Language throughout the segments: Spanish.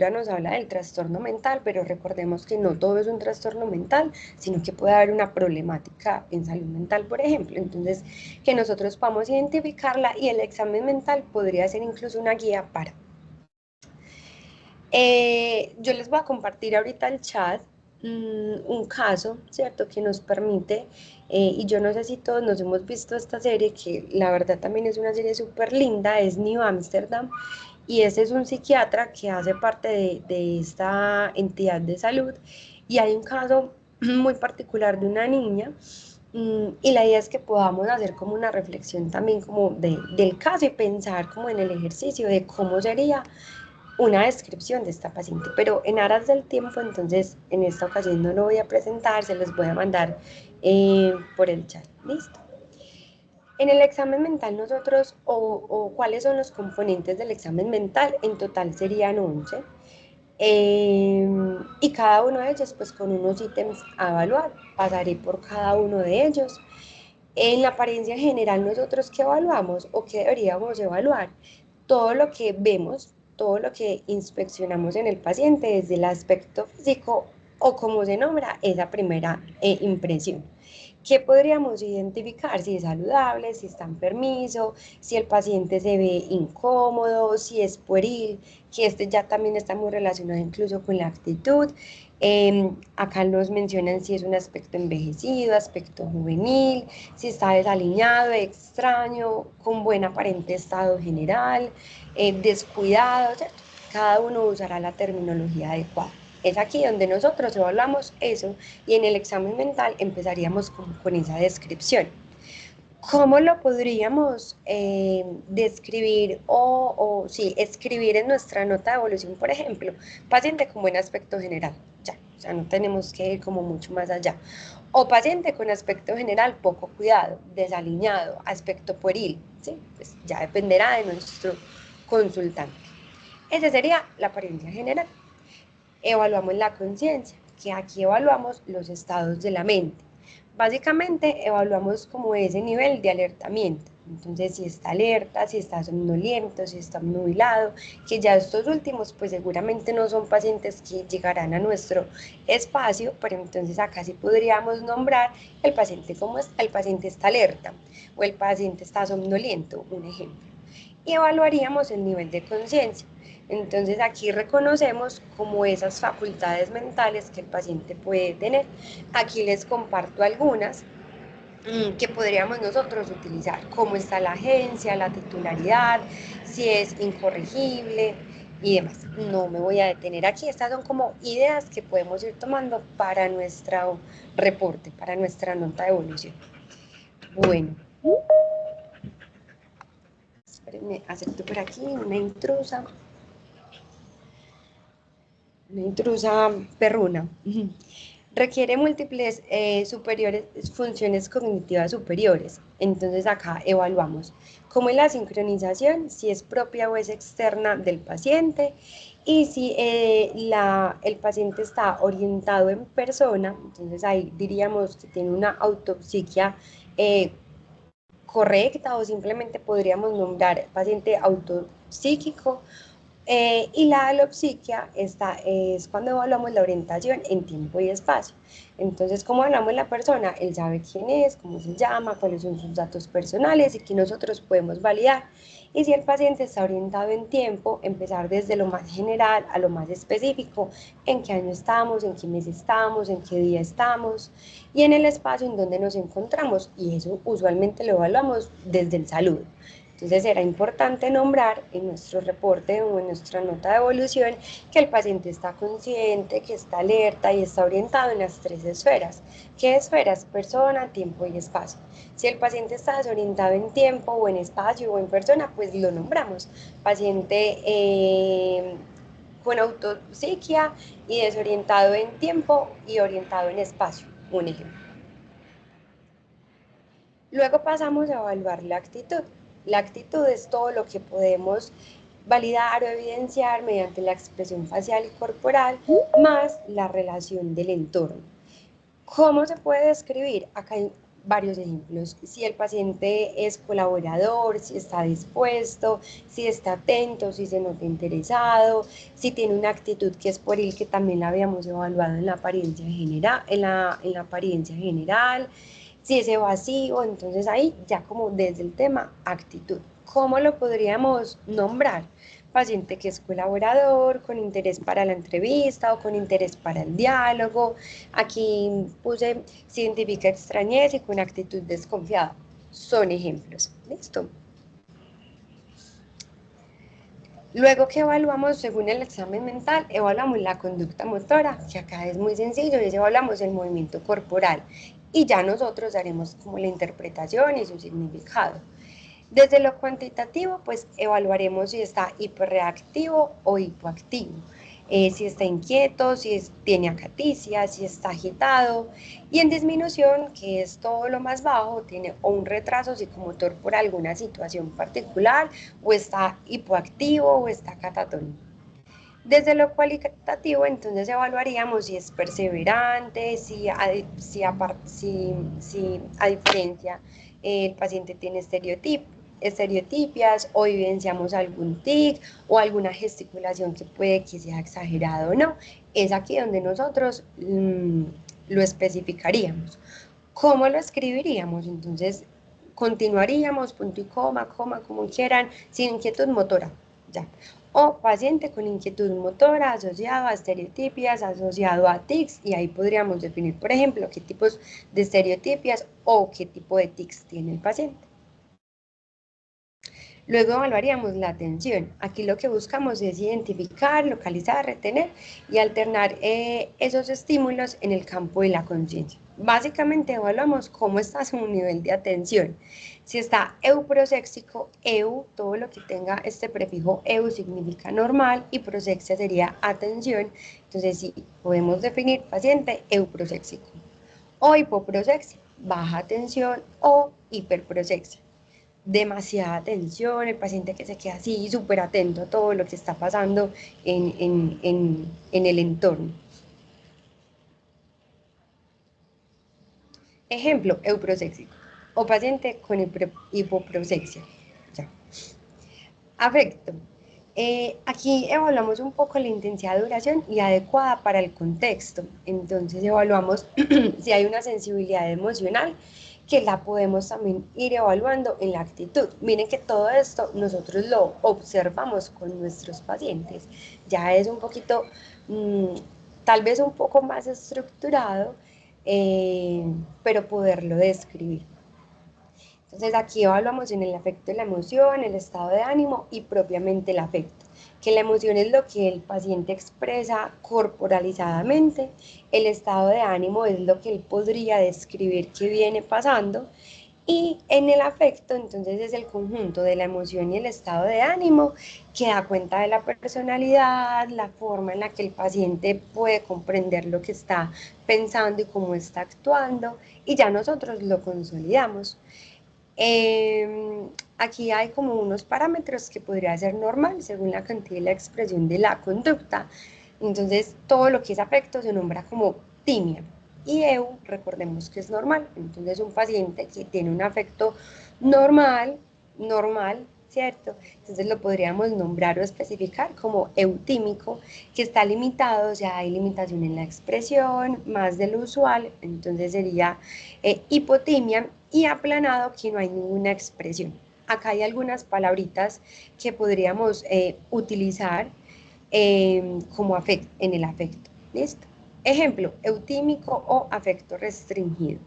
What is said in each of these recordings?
nos habla del trastorno mental, pero recordemos que no todo es un trastorno mental, sino que puede haber una problemática en salud mental, por ejemplo. Entonces, que nosotros podamos identificarla y el examen mental podría ser incluso una guía para. Yo les voy a compartir ahorita el chat un caso, ¿cierto? Que nos permite, y yo no sé si todos nos hemos visto esta serie, que la verdad también es una serie súper linda, es New Amsterdam, y ese es un psiquiatra que hace parte de esta entidad de salud, y hay un caso muy particular de una niña, y la idea es que podamos hacer como una reflexión también como del caso y pensar como en el ejercicio de cómo sería una descripción de esta paciente, pero en aras del tiempo, entonces en esta ocasión no lo voy a presentar, se los voy a mandar por el chat. ¿Listo? En el examen mental nosotros, o cuáles son los componentes del examen mental, en total serían 11, y cada uno de ellos pues con unos ítems a evaluar, pasaré por cada uno de ellos. En la apariencia general, nosotros qué evaluamos o qué deberíamos evaluar, todo lo que vemos, todo lo que inspeccionamos en el paciente desde el aspecto físico o como se nombra esa primera impresión. ¿Qué podríamos identificar? Si es saludable, si está en permiso, si el paciente se ve incómodo, si es pueril, que este ya también está muy relacionado incluso con la actitud. Acá nos mencionan si es un aspecto envejecido, aspecto juvenil, si está desaliñado, extraño, con buen aparente estado general, descuidado, ¿cierto? Cada uno usará la terminología adecuada. Es aquí donde nosotros evaluamos eso y en el examen mental empezaríamos con esa descripción. ¿Cómo lo podríamos describir o sí, escribir en nuestra nota de evolución, por ejemplo? Paciente con buen aspecto general, ya, o sea, no tenemos que ir como mucho más allá. O paciente con aspecto general poco cuidado, desaliñado, aspecto pueril, ¿sí? Pues ya dependerá de nuestro consultante. Esa sería la apariencia general. Evaluamos la conciencia, que aquí evaluamos los estados de la mente. Básicamente evaluamos como ese nivel de alertamiento. Entonces, si está alerta, si está somnoliento, si está nubilado, que ya estos últimos, pues seguramente no son pacientes que llegarán a nuestro espacio, pero entonces acá sí podríamos nombrar el paciente como el paciente está alerta o el paciente está somnoliento, un ejemplo. Y evaluaríamos el nivel de conciencia. Entonces aquí reconocemos como esas facultades mentales que el paciente puede tener. Aquí les comparto algunas que podríamos nosotros utilizar, cómo está la agencia, la titularidad, si es incorregible y demás. No me voy a detener aquí, estas son como ideas que podemos ir tomando para nuestro reporte, para nuestra nota de evolución. Bueno, espérenme, acepto por aquí una intrusa perruna. Requiere múltiples superiores, funciones cognitivas superiores. Entonces acá evaluamos cómo es la sincronización, si es propia o es externa del paciente y si el paciente está orientado en persona, entonces ahí diríamos que tiene una autopsiquia correcta o simplemente podríamos nombrar paciente autopsíquico y la alopsiquia es cuando evaluamos la orientación en tiempo y espacio. Entonces, ¿cómo hablamos de la persona? Él sabe quién es, cómo se llama, cuáles son sus datos personales y que nosotros podemos validar. Y si el paciente está orientado en tiempo, empezar desde lo más general a lo más específico, en qué año estamos, en qué mes estamos, en qué día estamos y en el espacio en donde nos encontramos. Y eso usualmente lo evaluamos desde el saludo. Entonces era importante nombrar en nuestro reporte o en nuestra nota de evolución que el paciente está consciente, que está alerta y está orientado en las 3 esferas. ¿Qué esferas? Persona, tiempo y espacio. Si el paciente está desorientado en tiempo o en espacio o en persona, pues lo nombramos. Paciente con autopsiquia y desorientado en tiempo y orientado en espacio. Un ejemplo. Luego pasamos a evaluar la actitud. La actitud es todo lo que podemos validar o evidenciar mediante la expresión facial y corporal más la relación del entorno. ¿Cómo se puede describir? Acá varios ejemplos. Si el paciente es colaborador, si está dispuesto, si está atento, si se nota interesado, si tiene una actitud que es pueril, que también la habíamos evaluado en la apariencia general, en la apariencia general, si es evasivo, entonces ahí ya como desde el tema actitud. ¿Cómo lo podríamos nombrar? Paciente que es colaborador, con interés para la entrevista o con interés para el diálogo. Aquí puse, se identifica extrañez y con actitud desconfiada. Son ejemplos. ¿Listo? Luego que evaluamos, según el examen mental, evaluamos la conducta motora, que acá es muy sencillo, y evaluamos el movimiento corporal. Y ya nosotros haremos como la interpretación y su significado. Desde lo cuantitativo, pues evaluaremos si está hiperreactivo o hipoactivo, si está inquieto, si tiene acaticia, si está agitado, y en disminución, que es todo lo más bajo, tiene o un retraso psicomotor por alguna situación particular, o está hipoactivo o está catatónico. Desde lo cualitativo, entonces evaluaríamos si es perseverante, si a diferencia el paciente tiene estereotipias o evidenciamos algún tic o alguna gesticulación que puede que sea exagerado o no. Es aquí donde nosotros lo especificaríamos. ¿Cómo lo escribiríamos? Entonces, continuaríamos, punto y coma, como quieran, sin inquietud motora, ya. O paciente con inquietud motora asociado a estereotipias, asociado a tics, y ahí podríamos definir, por ejemplo, qué tipos de estereotipias o qué tipo de tics tiene el paciente. Luego evaluaríamos la atención. Aquí lo que buscamos es identificar, localizar, retener y alternar esos estímulos en el campo de la conciencia. Básicamente evaluamos cómo está su nivel de atención. Si está euproséxico, todo lo que tenga este prefijo eu significa normal y prosexia sería atención. Entonces sí, podemos definir paciente euproséxico. O hipoprosexia, baja atención o hiperprosexia. Demasiada atención, el paciente que se queda así súper atento a todo lo que está pasando en el entorno. Ejemplo, euproséxico o paciente con hipoprosexia. Ya. Afecto. Aquí evaluamos un poco la intensidad de duración y adecuada para el contexto. Entonces evaluamos si hay una sensibilidad emocional, que la podemos también ir evaluando en la actitud. Miren que todo esto nosotros lo observamos con nuestros pacientes. Ya es un poquito, tal vez un poco más estructurado, pero poderlo describir. Entonces aquí evaluamos en el afecto y la emoción, el estado de ánimo y propiamente el afecto, que la emoción es lo que el paciente expresa corporalizadamente, el estado de ánimo es lo que él podría describir que viene pasando, y en el afecto entonces es el conjunto de la emoción y el estado de ánimo que da cuenta de la personalidad, la forma en la que el paciente puede comprender lo que está pensando y cómo está actuando, y ya nosotros lo consolidamos. Aquí hay como unos parámetros que podría ser normal según la cantidad y la expresión de la conducta. Entonces, todo lo que es afecto se nombra como timia. Y recordemos que es normal. Entonces, un paciente que tiene un afecto normal, ¿cierto? Entonces lo podríamos nombrar o especificar como eutímico, que está limitado, o sea, hay limitación en la expresión, más de lo usual, entonces sería hipotimia, y aplanado, que no hay ninguna expresión. Acá hay algunas palabritas que podríamos utilizar como en el afecto. ¿Listo? Ejemplo, eutímico o afecto restringido.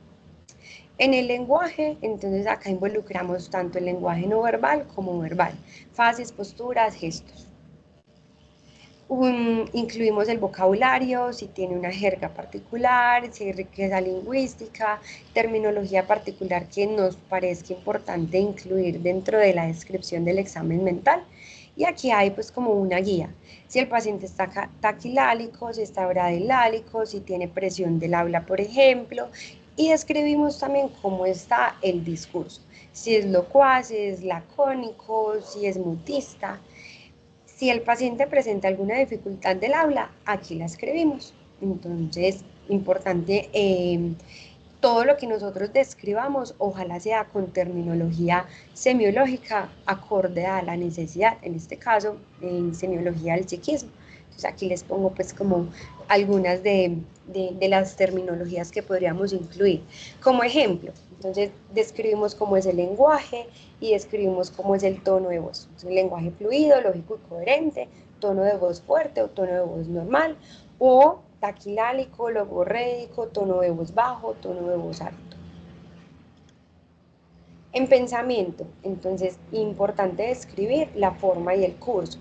En el lenguaje, entonces acá involucramos tanto el lenguaje no verbal como verbal, fases, posturas, gestos. Incluimos el vocabulario, si tiene una jerga particular, si hay riqueza lingüística, terminología particular que nos parezca importante incluir dentro de la descripción del examen mental. Y aquí hay pues como una guía. Si el paciente está taquilálico, si está bradilálico, si tiene presión del habla, por ejemplo, y describimos también cómo está el discurso. Si es locuaz, si es lacónico, si es mutista. Si el paciente presenta alguna dificultad del habla, aquí la escribimos. Entonces, importante todo lo que nosotros describamos, ojalá sea con terminología semiológica acorde a la necesidad, en este caso, en semiología del psiquismo. Entonces aquí les pongo pues como algunas de las terminologías que podríamos incluir. Como ejemplo, entonces describimos cómo es el lenguaje y describimos cómo es el tono de voz. Es un lenguaje fluido, lógico y coherente, tono de voz fuerte o tono de voz normal, o taquilálico, logorréico, tono de voz bajo, tono de voz alto. En pensamiento, entonces, importante describir la forma y el curso.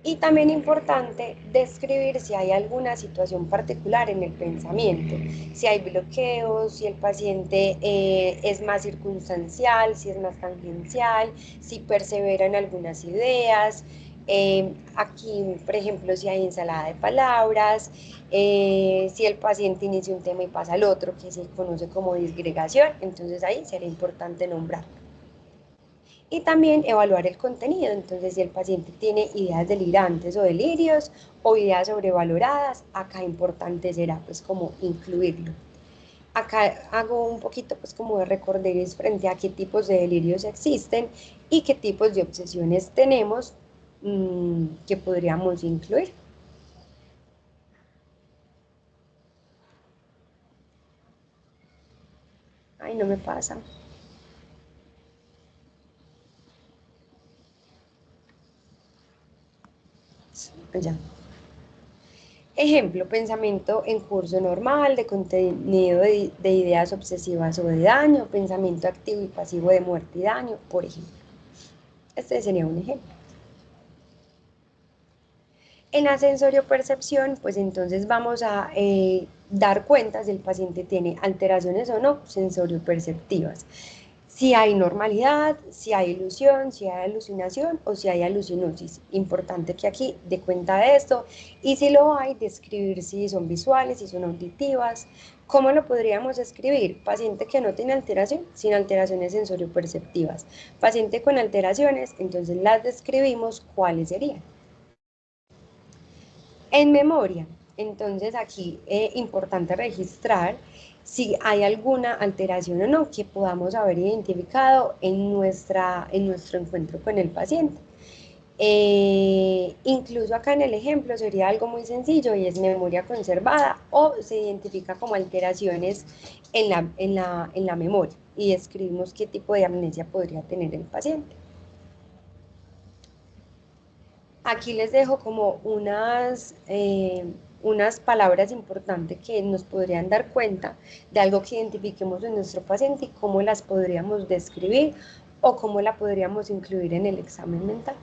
Y también importante describir si hay alguna situación particular en el pensamiento, si hay bloqueos, si el paciente es más circunstancial, si es más tangencial, si persevera en algunas ideas. Aquí, por ejemplo, si hay ensalada de palabras, si el paciente inicia un tema y pasa al otro, que se conoce como disgregación, entonces ahí sería importante nombrar y también evaluar el contenido. Entonces, si el paciente tiene ideas delirantes o delirios o ideas sobrevaloradas, acá importante será pues como incluirlo. Acá hago un poquito pues como de recorderis frente a qué tipos de delirios existen y qué tipos de obsesiones tenemos que podríamos incluir. Ay, no me pasa. Ya. Ejemplo, pensamiento en curso normal, de contenido de ideas obsesivas o de daño, pensamiento activo y pasivo de muerte y daño, por ejemplo. Este sería un ejemplo. En ascensorio-percepción, pues entonces vamos a dar cuenta si el paciente tiene alteraciones o no sensorio-perceptivas. Si hay normalidad, si hay ilusión, si hay alucinación o si hay alucinosis. Importante que aquí dé cuenta de esto. Y si lo hay, describir si son visuales, si son auditivas. ¿Cómo lo podríamos escribir? Paciente que no tiene alteración, sin alteraciones sensorio-perceptivas. Paciente con alteraciones, entonces las describimos, ¿cuáles serían? En memoria, entonces aquí es importante registrar si hay alguna alteración o no que podamos haber identificado en nuestro encuentro con el paciente. Incluso acá en el ejemplo sería algo muy sencillo y es memoria conservada o se identifica como alteraciones en la memoria y describimos qué tipo de amnesia podría tener el paciente. Aquí les dejo como unas palabras importantes que nos podrían dar cuenta de algo que identifiquemos en nuestro paciente y cómo las podríamos describir o cómo la podríamos incluir en el examen mental.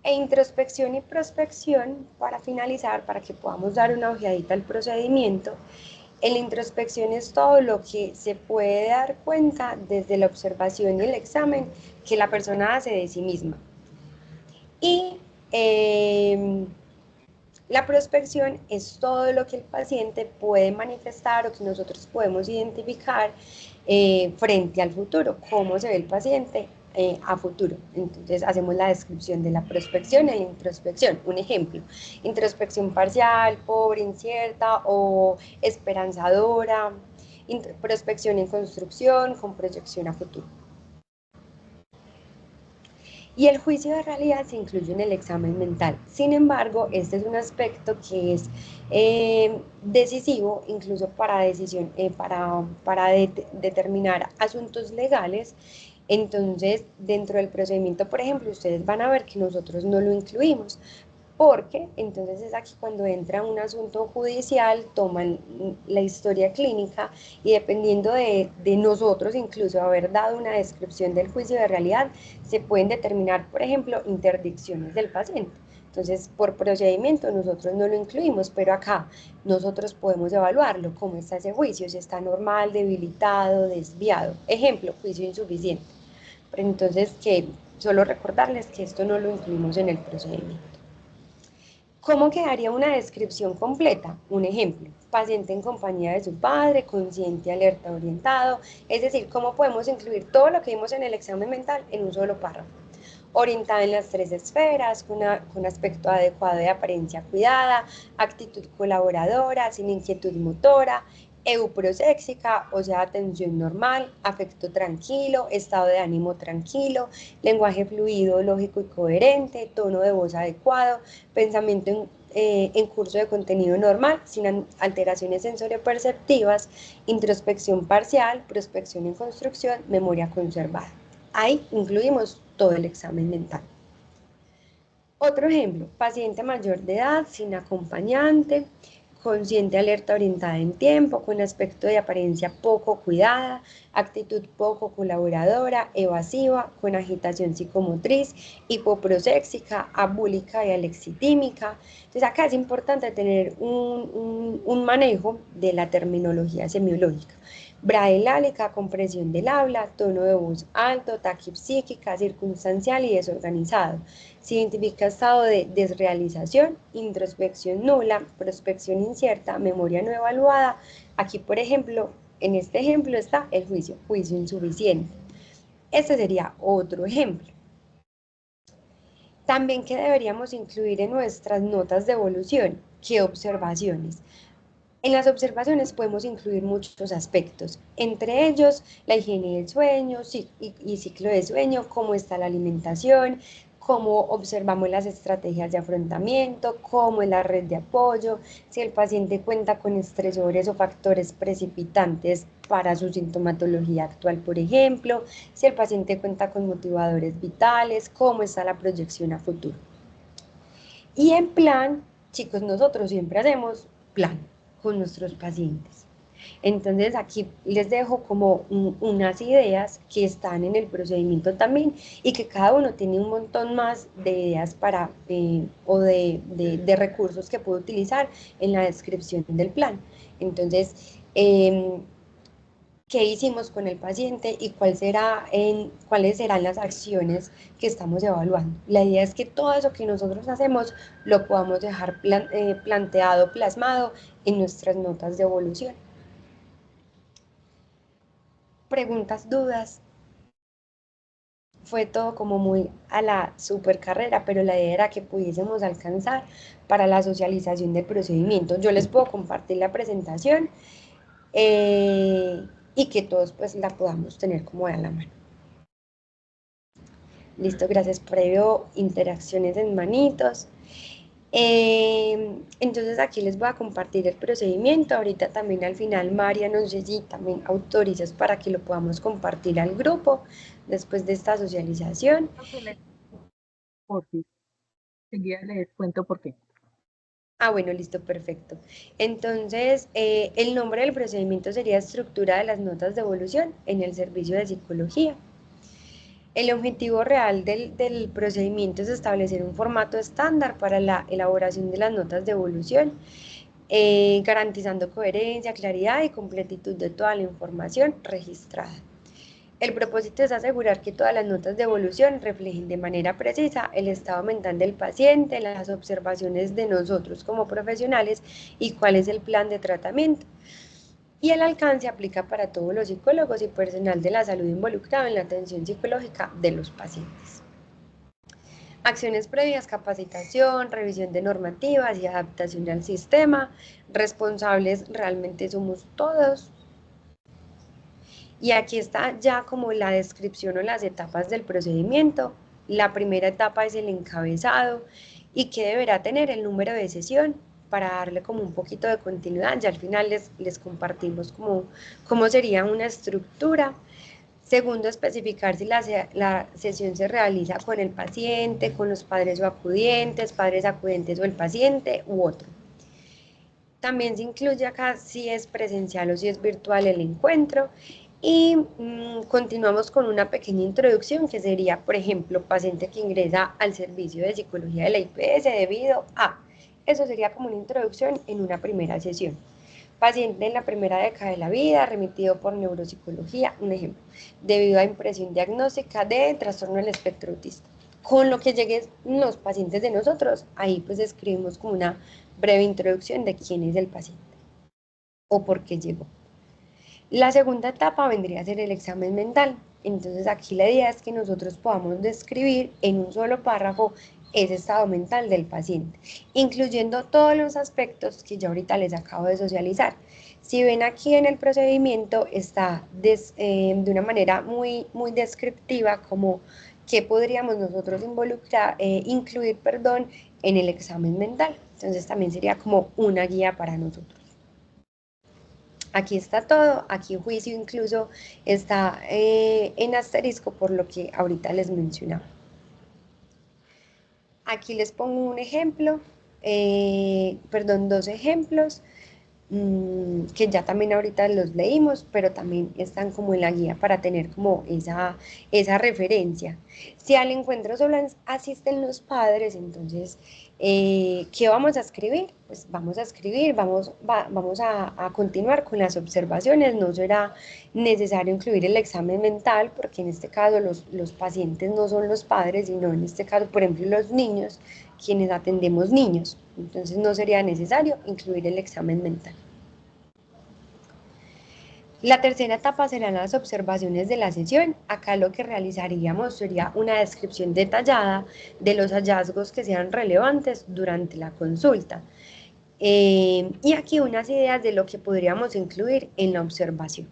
E introspección y prospección, para finalizar, para que podamos dar una ojeadita al procedimiento. En la introspección es todo lo que se puede dar cuenta desde la observación y el examen que la persona hace de sí misma. Y la prospección es todo lo que el paciente puede manifestar o que nosotros podemos identificar frente al futuro, cómo se ve el paciente a futuro. Entonces hacemos la descripción de la prospección y la introspección. Un ejemplo, introspección parcial, pobre, incierta o esperanzadora, prospección en construcción con proyección a futuro. Y el juicio de realidad se incluye en el examen mental. Sin embargo, este es un aspecto que es decisivo incluso para, determinar asuntos legales. Entonces, dentro del procedimiento, por ejemplo, ustedes van a ver que nosotros no lo incluimos, porque entonces es aquí cuando entra un asunto judicial, toman la historia clínica y dependiendo de nosotros incluso haber dado una descripción del juicio de realidad, se pueden determinar, por ejemplo, interdicciones del paciente. Entonces, por procedimiento nosotros no lo incluimos, pero acá nosotros podemos evaluarlo, cómo está ese juicio, si está normal, debilitado, desviado. Ejemplo, juicio insuficiente. Pero entonces, que solo recordarles que esto no lo incluimos en el procedimiento. ¿Cómo quedaría una descripción completa? Un ejemplo, paciente en compañía de su padre, consciente, alerta, orientado, es decir, cómo podemos incluir todo lo que vimos en el examen mental en un solo párrafo. orientada en las 3 esferas, con aspecto adecuado de apariencia cuidada, actitud colaboradora, sin inquietud motora, euproséxica, o sea, atención normal, afecto tranquilo, estado de ánimo tranquilo, lenguaje fluido, lógico y coherente, tono de voz adecuado, pensamiento en curso de contenido normal, sin alteraciones sensorioperceptivas, introspección parcial, prospección en construcción, memoria conservada. Ahí incluimos todo el examen mental. Otro ejemplo, paciente mayor de edad, sin acompañante, consciente, alerta, orientada en tiempo, con aspecto de apariencia poco cuidada, actitud poco colaboradora, evasiva, con agitación psicomotriz, hipoproséxica, abúlica y alexitímica. Entonces acá es importante tener un manejo de la terminología semiológica. Brailleálica, compresión del habla, tono de voz alto, taquipsíquica, circunstancial y desorganizado. Se identifica estado de desrealización, introspección nula, prospección incierta, memoria no evaluada. Aquí, por ejemplo, en este ejemplo está el juicio insuficiente. Este sería otro ejemplo. También, ¿qué deberíamos incluir en nuestras notas de evolución? ¿Qué observaciones? En las observaciones podemos incluir muchos aspectos, entre ellos la higiene del sueño y ciclo de sueño, cómo está la alimentación, cómo observamos las estrategias de afrontamiento, cómo es la red de apoyo, si el paciente cuenta con estresores o factores precipitantes para su sintomatología actual, por ejemplo, si el paciente cuenta con motivadores vitales, cómo está la proyección a futuro. Y en plan, chicos, nosotros siempre hacemos plan con nuestros pacientes. Entonces aquí les dejo como unas ideas que están en el procedimiento también y que cada uno tiene un montón más de ideas para o de recursos que puede utilizar en la descripción del plan. Entonces, qué hicimos con el paciente y cuáles serán las acciones que estamos evaluando. La idea es que todo eso que nosotros hacemos lo podamos dejar planteado, plasmado en nuestras notas de evolución. Preguntas, dudas. Fue todo como muy a la super carrera, pero la idea era que pudiésemos alcanzar para la socialización del procedimiento. Yo les puedo compartir la presentación y que todos pues la podamos tener como a la mano. Listo, gracias. Previo interacciones en manitos. Entonces aquí les voy a compartir el procedimiento. Ahorita también al final María no sé si también autorizas para que lo podamos compartir al grupo después de esta socialización. Por si seguida les cuento por qué. Ah, bueno, listo, perfecto. Entonces, el nombre del procedimiento sería Estructura de las notas de evolución en el servicio de psicología. El objetivo real del procedimiento es establecer un formato estándar para la elaboración de las notas de evolución, garantizando coherencia, claridad y completitud de toda la información registrada. El propósito es asegurar que todas las notas de evolución reflejen de manera precisa el estado mental del paciente, las observaciones de nosotros como profesionales y cuál es el plan de tratamiento. Y el alcance aplica para todos los psicólogos y personal de la salud involucrado en la atención psicológica de los pacientes. Acciones previas, capacitación, revisión de normativas y adaptación al sistema. Responsables realmente somos todos. Y aquí está ya como la descripción o las etapas del procedimiento. La primera etapa es el encabezado y que deberá tener el número de sesión para darle como un poquito de continuidad. Ya al final les compartimos cómo sería una estructura. Segundo, especificar si la sesión se realiza con el paciente, con los padres padres acudientes o el paciente u otro. También se incluye acá si es presencial o si es virtual el encuentro. Y continuamos con una pequeña introducción que sería, por ejemplo, paciente que ingresa al servicio de psicología de la IPS debido a. Eso sería como una introducción en una primera sesión. Paciente en la primera década de la vida, remitido por neuropsicología, un ejemplo, debido a impresión diagnóstica de trastorno del espectro autista. Con lo que lleguen los pacientes de nosotros, ahí pues escribimos como una breve introducción de quién es el paciente o por qué llegó. La segunda etapa vendría a ser el examen mental. Entonces aquí la idea es que nosotros podamos describir en un solo párrafo ese estado mental del paciente, incluyendo todos los aspectos que yo ahorita les acabo de socializar. Si ven aquí en el procedimiento está de una manera muy descriptiva como qué podríamos nosotros incluir, en el examen mental. Entonces también sería como una guía para nosotros. Aquí está todo, aquí el juicio incluso está en asterisco por lo que ahorita les mencionaba. Aquí les pongo un ejemplo, dos ejemplos que ya también ahorita los leímos, pero también están como en la guía para tener como esa referencia. Si al encuentro solo asisten los padres, entonces, ¿qué vamos a escribir? Pues vamos a escribir, vamos a continuar con las observaciones, no será necesario incluir el examen mental, porque en este caso los pacientes no son los padres, sino en este caso, por ejemplo, los niños, quienes atendemos niños. Entonces no sería necesario incluir el examen mental. La tercera etapa serán las observaciones de la sesión. Acá lo que realizaríamos sería una descripción detallada de los hallazgos que sean relevantes durante la consulta. Y aquí unas ideas de lo que podríamos incluir en la observación.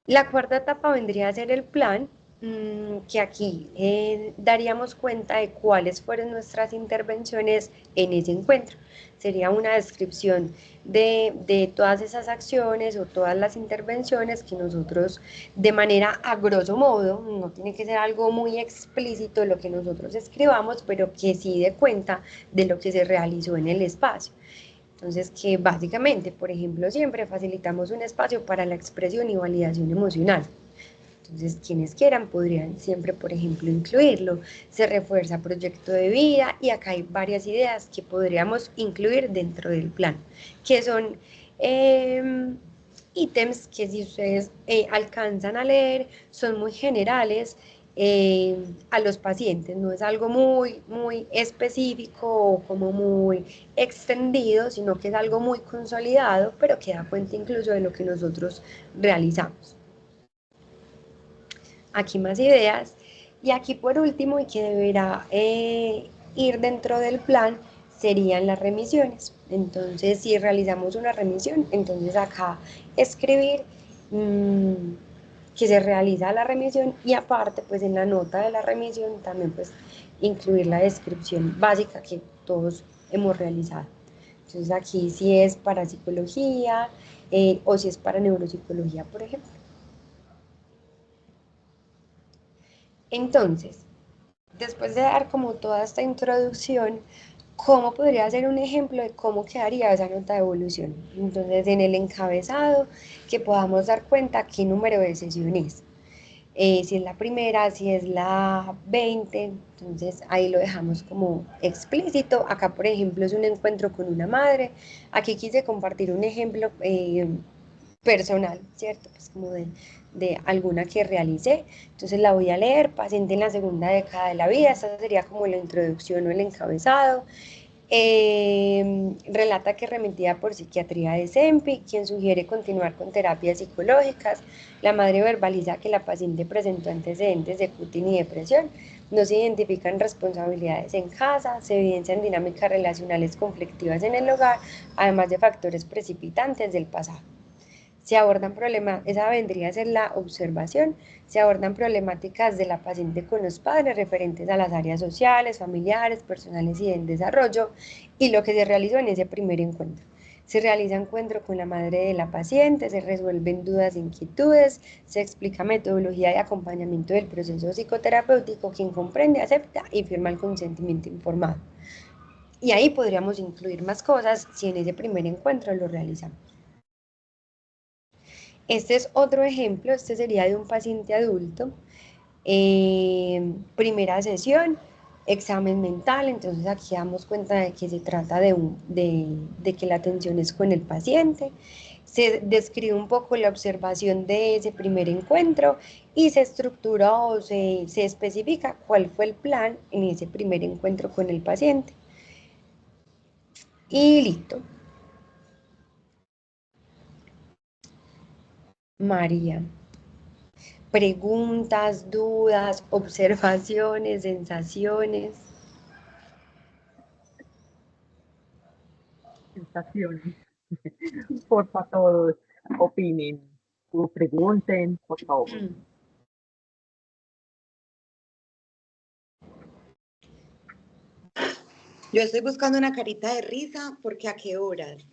La cuarta etapa vendría a ser el plan, que aquí daríamos cuenta de cuáles fueron nuestras intervenciones en ese encuentro. Sería una descripción de todas esas acciones o todas las intervenciones que nosotros, de manera a grosso modo, no tiene que ser algo muy explícito lo que nosotros escribamos, pero que sí dé cuenta de lo que se realizó en el espacio. Entonces, que básicamente, por ejemplo, siempre facilitamos un espacio para la expresión y validación emocional. Entonces, quienes quieran podrían siempre, por ejemplo, incluirlo. Se refuerza proyecto de vida y acá hay varias ideas que podríamos incluir dentro del plan, que son ítems que si ustedes alcanzan a leer, son muy generales a los pacientes, no es algo muy específico o como muy extendido, sino que es algo muy consolidado, pero que da cuenta incluso de lo que nosotros realizamos. Aquí más ideas. Y aquí por último, y que deberá ir dentro del plan, serían las remisiones. Entonces, si realizamos una remisión, entonces acá escribir que se realiza la remisión y aparte, pues en la nota de la remisión también pues incluir la descripción básica que todos hemos realizado. Entonces aquí si es para psicología o si es para neuropsicología, por ejemplo. Entonces, después de dar como toda esta introducción, ¿cómo podría ser un ejemplo de cómo quedaría esa nota de evolución? Entonces, en el encabezado, que podamos dar cuenta qué número de sesión es. Si es la primera, si es la 20, entonces ahí lo dejamos como explícito. Acá, por ejemplo, es un encuentro con una madre. Aquí quise compartir un ejemplo personal, ¿cierto? Pues como de alguna que realicé. Entonces la voy a leer, paciente en la segunda década de la vida, esta sería como la introducción o el encabezado. Relata que remitida por psiquiatría de SEMPI, quien sugiere continuar con terapias psicológicas. La madre verbaliza que la paciente presentó antecedentes de cutis y depresión. No se identifican responsabilidades en casa, se evidencian dinámicas relacionales conflictivas en el hogar, además de factores precipitantes del pasado. Se abordan problemas, esa vendría a ser la observación, se abordan problemáticas de la paciente con los padres referentes a las áreas sociales, familiares, personales y del desarrollo, y lo que se realizó en ese primer encuentro. Se realiza encuentro con la madre de la paciente, se resuelven dudas e inquietudes, se explica metodología de acompañamiento del proceso psicoterapéutico, quien comprende, acepta y firma el consentimiento informado. Y ahí podríamos incluir más cosas si en ese primer encuentro lo realizamos. Este es otro ejemplo, este sería de un paciente adulto. Primera sesión, examen mental, entonces aquí damos cuenta de que se trata de que la atención es con el paciente. Se describe un poco la observación de ese primer encuentro y se estructura o se especifica cuál fue el plan en ese primer encuentro con el paciente. Y listo. María, preguntas, dudas, observaciones, sensaciones. Sensaciones. Porfa, todos opinen o pregunten, por favor. Yo estoy buscando una carita de risa porque a qué horas.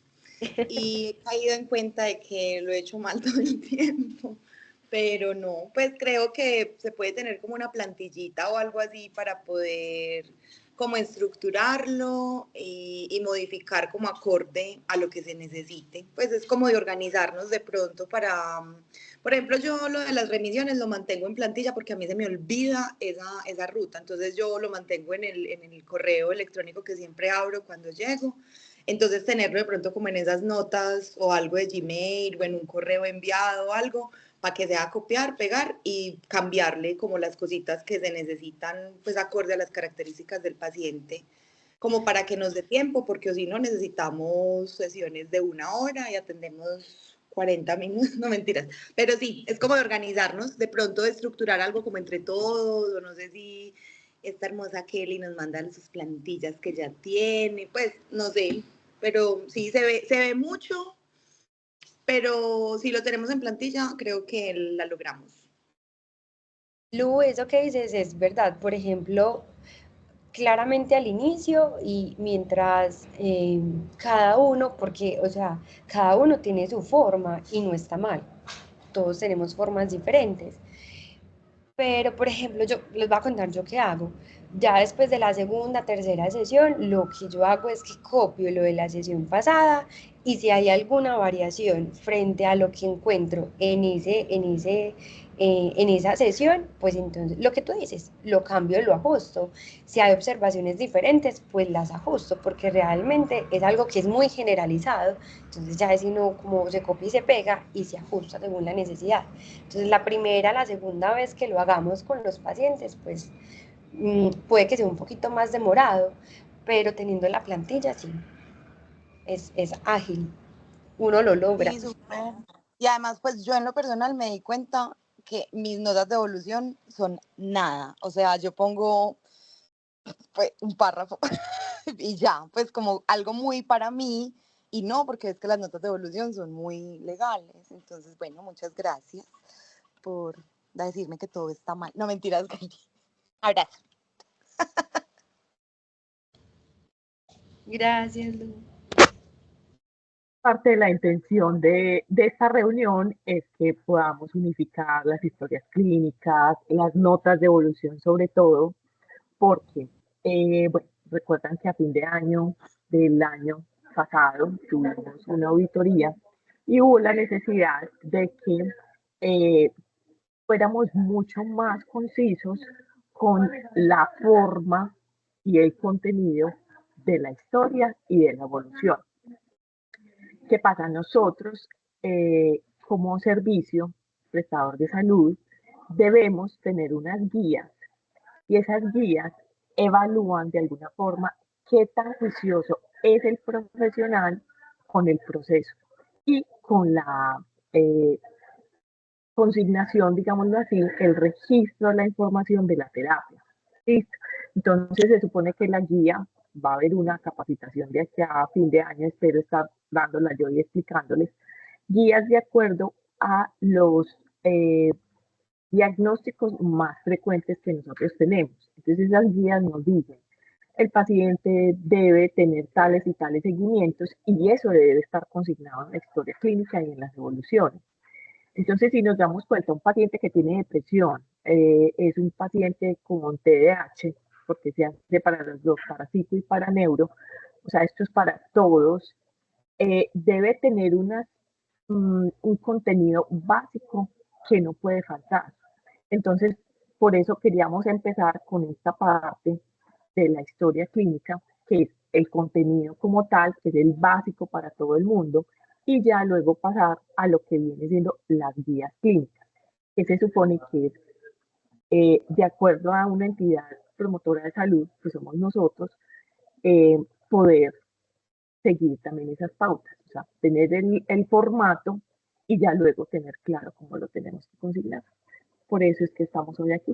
Y he caído en cuenta de que lo he hecho mal todo el tiempo. Pero no, pues creo que se puede tener como una plantillita o algo así para poder como estructurarlo y modificar como acorde a lo que se necesite. Pues es como de organizarnos de pronto para, por ejemplo, yo lo de las remisiones lo mantengo en plantilla porque a mí se me olvida esa ruta, entonces yo lo mantengo en el correo electrónico que siempre abro cuando llego. Entonces tenerlo de pronto como en esas notas o algo de Gmail o en un correo enviado o algo para que sea copiar, pegar y cambiarle como las cositas que se necesitan, pues acorde a las características del paciente, como para que nos dé tiempo, porque si no necesitamos sesiones de 1 hora y atendemos 40 minutos, no mentiras, pero sí, es como de organizarnos, de pronto de estructurar algo como entre todos, o no sé si esta hermosa Kelly nos manda sus plantillas que ya tiene, pues no sé, pero sí se ve mucho, pero si lo tenemos en plantilla, creo que la logramos. Lu, eso que dices es verdad. Por ejemplo, claramente al inicio y mientras cada uno, porque, o sea, cada uno tiene su forma y no está mal. Todos tenemos formas diferentes. Pero, por ejemplo, yo les voy a contar yo qué hago. Ya después de la segunda, tercera sesión, lo que yo hago es que copio lo de la sesión pasada y si hay alguna variación frente a lo que encuentro en esa sesión, pues entonces lo que tú dices, lo cambio, lo ajusto. Si hay observaciones diferentes, pues las ajusto, porque realmente es algo que es muy generalizado. Entonces ya es sino como se copia y se pega y se ajusta según la necesidad. Entonces, la primera, la segunda vez que lo hagamos con los pacientes, pues puede que sea un poquito más demorado, pero teniendo la plantilla, sí, es ágil, uno lo logra. Sí, súper. Y además, pues yo en lo personal me di cuenta que mis notas de evolución son nada. O sea, yo pongo pues, un párrafo y ya, pues como algo muy para mí y no, porque es que las notas de evolución son muy legales. Entonces, bueno, muchas gracias por decirme que todo está mal. No, mentiras, Gary. Abrazo. Gracias, Lu. Parte de la intención de esta reunión es que podamos unificar las historias clínicas, las notas de evolución sobre todo, porque, bueno, recuerdan que a fin de año del año pasado tuvimos una auditoría y hubo la necesidad de que fuéramos mucho más concisos con la forma y el contenido de la historia y de la evolución. ¿Qué pasa? Nosotros, como servicio prestador de salud, debemos tener unas guías y esas guías evalúan de alguna forma qué tan juicioso es el profesional con el proceso y con la consignación, digámoslo así, el registro de la información de la terapia. ¿Listo? Entonces se supone que la guía va a haber una capacitación de aquí a fin de año, espero estar dándola yo y explicándoles guías de acuerdo a los diagnósticos más frecuentes que nosotros tenemos. Entonces esas guías nos dicen, el paciente debe tener tales y tales seguimientos y eso debe estar consignado en la historia clínica y en las evoluciones. Entonces, si nos damos cuenta, un paciente que tiene depresión es un paciente con TDAH, porque se hace para los dos, para psico y para neuro, o sea, esto es para todos, debe tener un contenido básico que no puede faltar. Entonces, por eso queríamos empezar con esta parte de la historia clínica, que es el contenido como tal, que es el básico para todo el mundo, y ya luego pasar a lo que viene siendo las guías clínicas, que se supone que es de acuerdo a una entidad promotora de salud, que somos nosotros, poder seguir también esas pautas, o sea, tener el formato y ya luego tener claro cómo lo tenemos que consignar. Por eso es que estamos hoy aquí.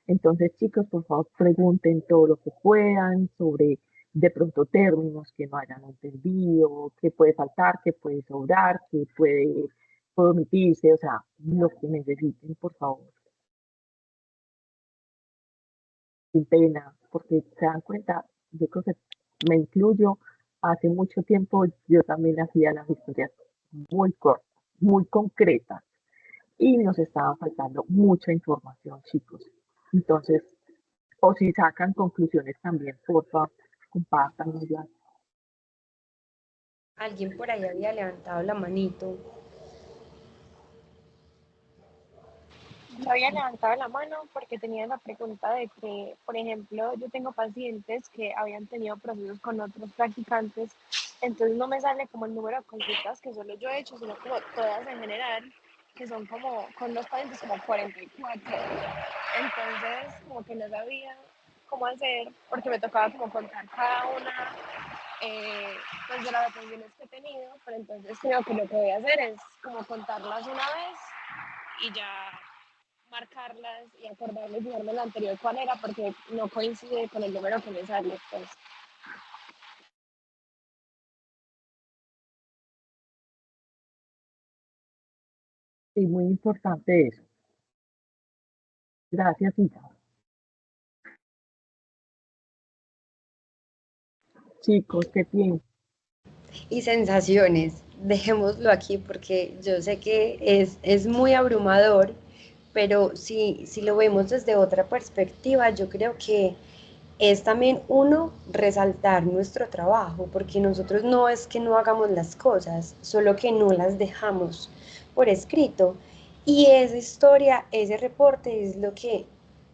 Entonces, chicos, por favor, pregunten todo lo que puedan sobre de pronto términos que no hayan entendido, qué puede faltar, qué puede sobrar, qué puede omitirse, o sea, lo que necesiten, por favor, sin pena, porque se dan cuenta, yo creo que me incluyo, hace mucho tiempo yo también hacía las historias muy cortas, muy concretas, y nos estaba faltando mucha información, chicos. Entonces, o si sacan conclusiones también, porfa, compártanlas. Alguien por ahí había levantado la manito. Yo había levantado la mano porque tenía la pregunta de que, por ejemplo, yo tengo pacientes que habían tenido procesos con otros practicantes, entonces no me sale como el número de consultas que solo yo he hecho, sino como todas en general, que son como con los pacientes como 44. Entonces, como que no sabía cómo hacer, porque me tocaba como contar cada una pues de las atenciones que he tenido, pero entonces creo que lo que voy a hacer es como contarlas una vez y ya marcarlas y acordarme y fijarme la anterior cuál era porque no coincide con el número que me sale. Pues. Sí, muy importante eso. Gracias, Isa. Chicos, ¿qué piensan? Y sensaciones, dejémoslo aquí porque yo sé que es muy abrumador, pero si lo vemos desde otra perspectiva, yo creo que es también uno resaltar nuestro trabajo, porque nosotros no es que no hagamos las cosas, solo que no las dejamos por escrito. Y esa historia, ese reporte es lo que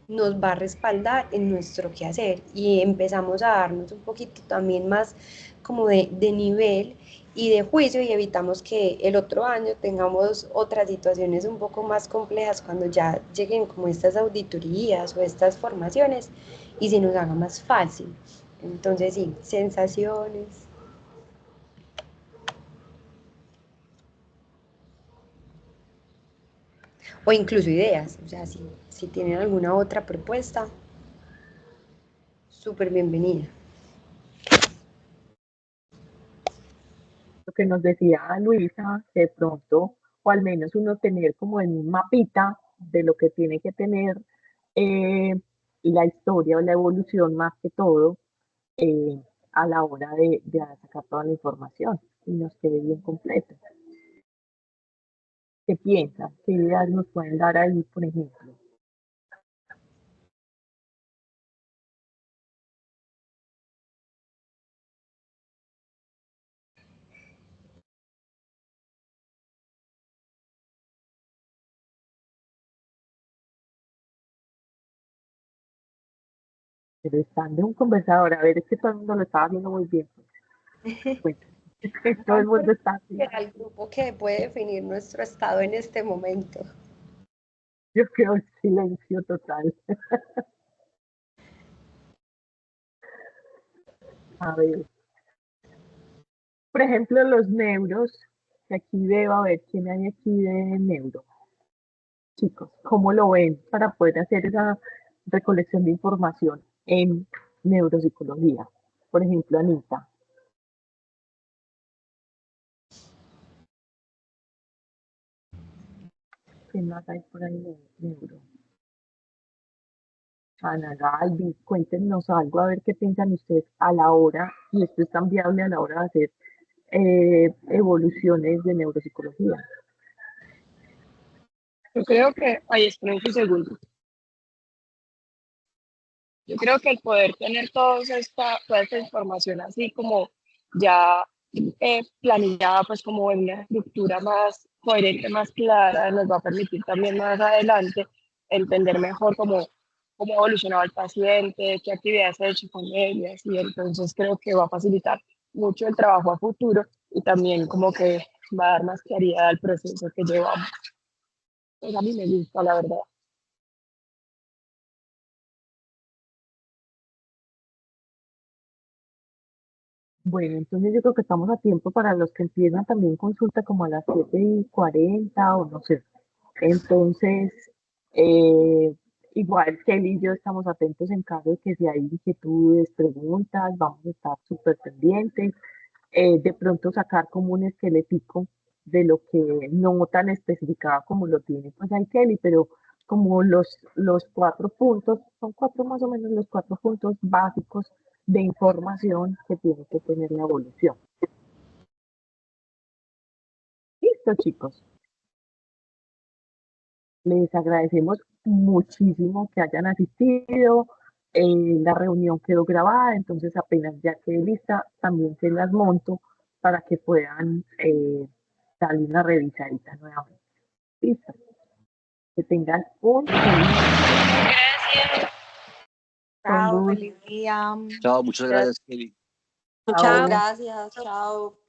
nos va a respaldar en nuestro quehacer y empezamos a darnos un poquito también más como de nivel y de juicio y evitamos que el otro año tengamos otras situaciones un poco más complejas cuando ya lleguen como estas auditorías o estas formaciones y se nos haga más fácil. Entonces sí, sensaciones. O incluso ideas, o sea, si tienen alguna otra propuesta, súper bienvenida. Lo que nos decía Luisa, de pronto, o al menos uno tener como en un mapita de lo que tiene que tener eh, la historia o la evolución más que todo eh, a la hora de sacar toda la información y nos quede bien completo. ¿Qué piensan? ¿Qué ideas nos pueden dar ahí, por ejemplo? Pero están de un conversador, a ver, es que todo el mundo lo estaba haciendo muy bien. Pues, todo el mundo está así. Era el grupo que puede definir nuestro estado en este momento. Yo creo en silencio total. A ver, por ejemplo, los neuros, que aquí veo, a ver quién hay aquí de neuro. Chicos, ¿cómo lo ven para poder hacer esa recolección de información en neuropsicología? Por ejemplo, Anita, ¿qué más hay por ahí de neuro? Ana Galvi, cuéntenos algo, a ver qué piensan ustedes a la hora, y esto es tan viable a la hora de hacer evoluciones de neuropsicología. Yo creo que, ay, esperen un segundo. Yo creo que el poder tener toda esta información así como ya planillada, pues como en una estructura más coherente, más clara, nos va a permitir también más adelante entender mejor cómo ha evolucionado el paciente, qué actividades ha hecho con él y así. Entonces creo que va a facilitar mucho el trabajo a futuro y también como que va a dar más claridad al proceso que llevamos. Pues a mí me gusta, la verdad. Bueno, entonces yo creo que estamos a tiempo para los que empiezan también consulta como a las 7:40 o no sé. Entonces, eh, igual Kelly y yo estamos atentos en caso de que si hay inquietudes, preguntas, vamos a estar súper pendientes. De pronto sacar como un esqueletico de lo que no tan especificado como lo tiene pues ahí Kelly, pero como los 4 puntos, son 4 más o menos los 4 puntos básicos de información que tiene que tener la evolución. Listo, chicos. Les agradecemos muchísimo que hayan asistido. La reunión quedó grabada, entonces apenas ya quede lista, también se las monto para que puedan darle una revisadita nuevamente. Listo. Que tengan un feliz Gracias. Chao, con feliz día. Chao, muchas gracias, Kelly. Chao, Chao. gracias. Chao.